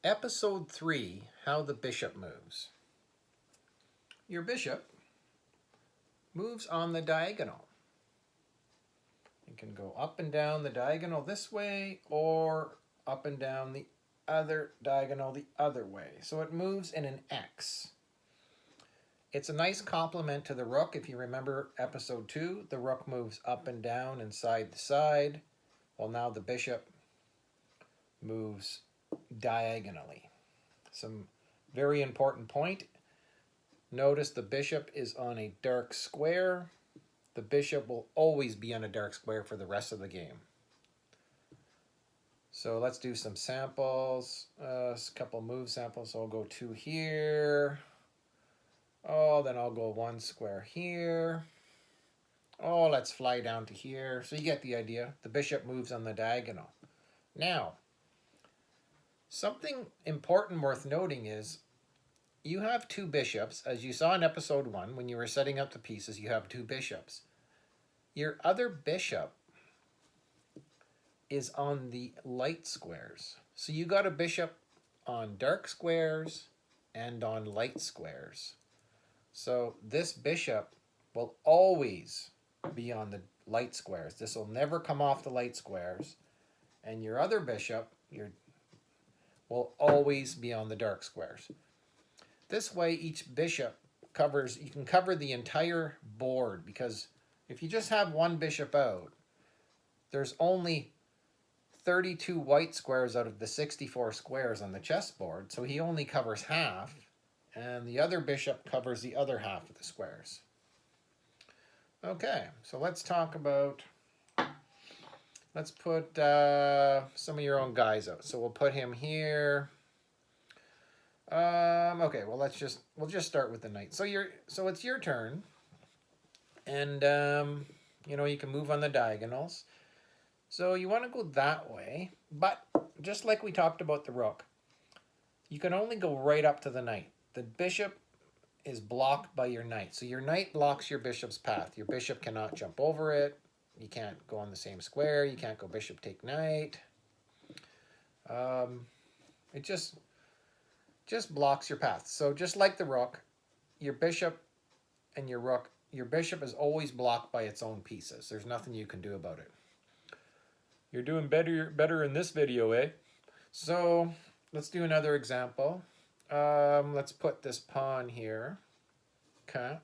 Episode 3, How the Bishop Moves. Your bishop moves on the diagonal. You can go up and down the diagonal this way or up and down the other diagonal the other way. So it moves in an X. It's a nice complement to the rook. If you remember episode 2, the rook moves up and down and side to side. Well, now the bishop moves diagonally. Some very important point. Notice the bishop is on a dark square. The bishop will always be on a dark square for the rest of the game. So let's do some samples, a couple move samples. So I'll go 2 here. Oh, then I'll go 1 square here. Oh, let's fly down to here. So you get the idea. The bishop moves on the diagonal. Now, something important worth noting is you have 2 bishops. As you saw in episode 1, when you were setting up the pieces, you have 2 bishops. Your other bishop is on the light squares. So you got a bishop on dark squares and on light squares. So this bishop will always be on the light squares. This will never come off the light squares. And your other bishop will always be on the dark squares. This way each bishop covers, you can cover the entire board, because if you just have one bishop out, there's only 32 white squares out of the 64 squares on the chessboard, so he only covers half, and the other bishop covers the other half of the squares. Okay, so let's talk about, let's put some of your own guys out. So we'll put him here. Okay, well we'll just start with the knight. So it's your turn, and you can move on the diagonals. So you want to go that way, but just like we talked about the rook, you can only go right up to the knight. The bishop is blocked by your knight. So your knight blocks your bishop's path. Your bishop cannot jump over it. You can't go on the same square. You can't go bishop take knight. It just blocks your path. So just like the rook, your bishop and your rook, your bishop is always blocked by its own pieces. There's nothing you can do about it. You're doing better in this video, eh? So let's do another example. Let's put this pawn here. Okay.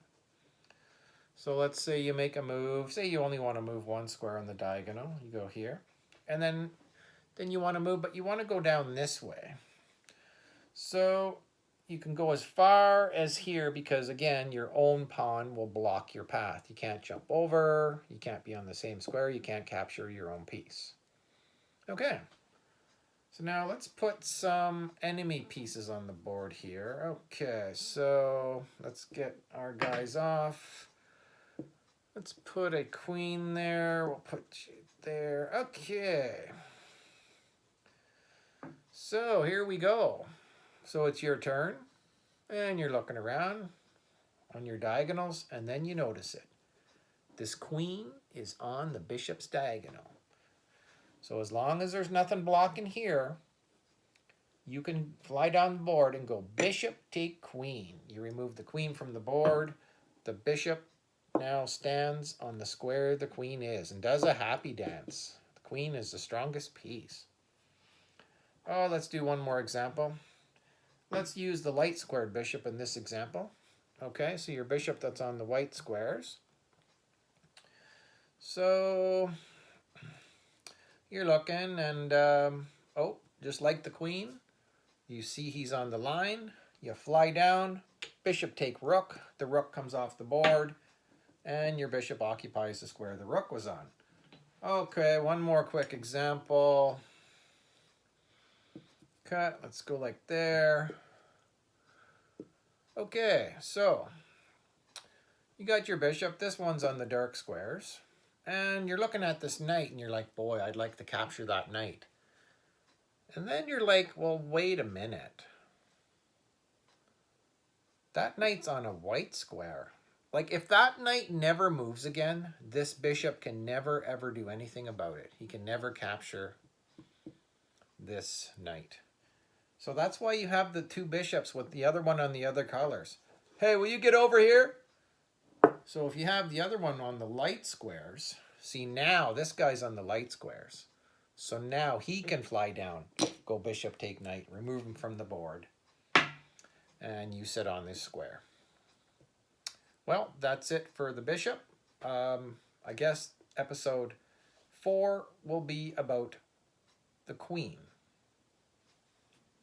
So let's say you make a move. Say you only want to move 1 square on the diagonal. You go here. And then you want to move, but you want to go down this way. So you can go as far as here because, again, your own pawn will block your path. You can't jump over. You can't be on the same square. You can't capture your own piece. Okay. So now let's put some enemy pieces on the board here. Okay, so let's get our guys off. Let's put a queen there. We'll put you there. Okay. So here we go. So it's your turn. And you're looking around on your diagonals, and then you notice it. This queen is on the bishop's diagonal. So as long as there's nothing blocking here, you can fly down the board and go bishop take queen. You remove the queen from the board. The bishop now stands on the square the queen is and does a happy dance. The queen is the strongest piece. Oh, let's do one more example. Let's use the light squared bishop in this example. Okay, so your bishop that's on the white squares. So you're looking and, just like the queen, you see he's on the line. You fly down, bishop take rook. The rook comes off the board, and your bishop occupies the square the rook was on. Okay, one more quick example. Okay, let's go like there. Okay, so you got your bishop. This one's on the dark squares. And you're looking at this knight, and you're like, boy, I'd like to capture that knight. And then you're like, well, wait a minute. That knight's on a white square. Like, if that knight never moves again, this bishop can never, ever do anything about it. He can never capture this knight. So that's why you have the two bishops with the other one on the other colors. Hey, will you get over here? So if you have the other one on the light squares, see now this guy's on the light squares. So now he can fly down, go bishop, take knight, remove him from the board, and you sit on this square. Well, that's it for the bishop. I guess episode 4 will be about the queen.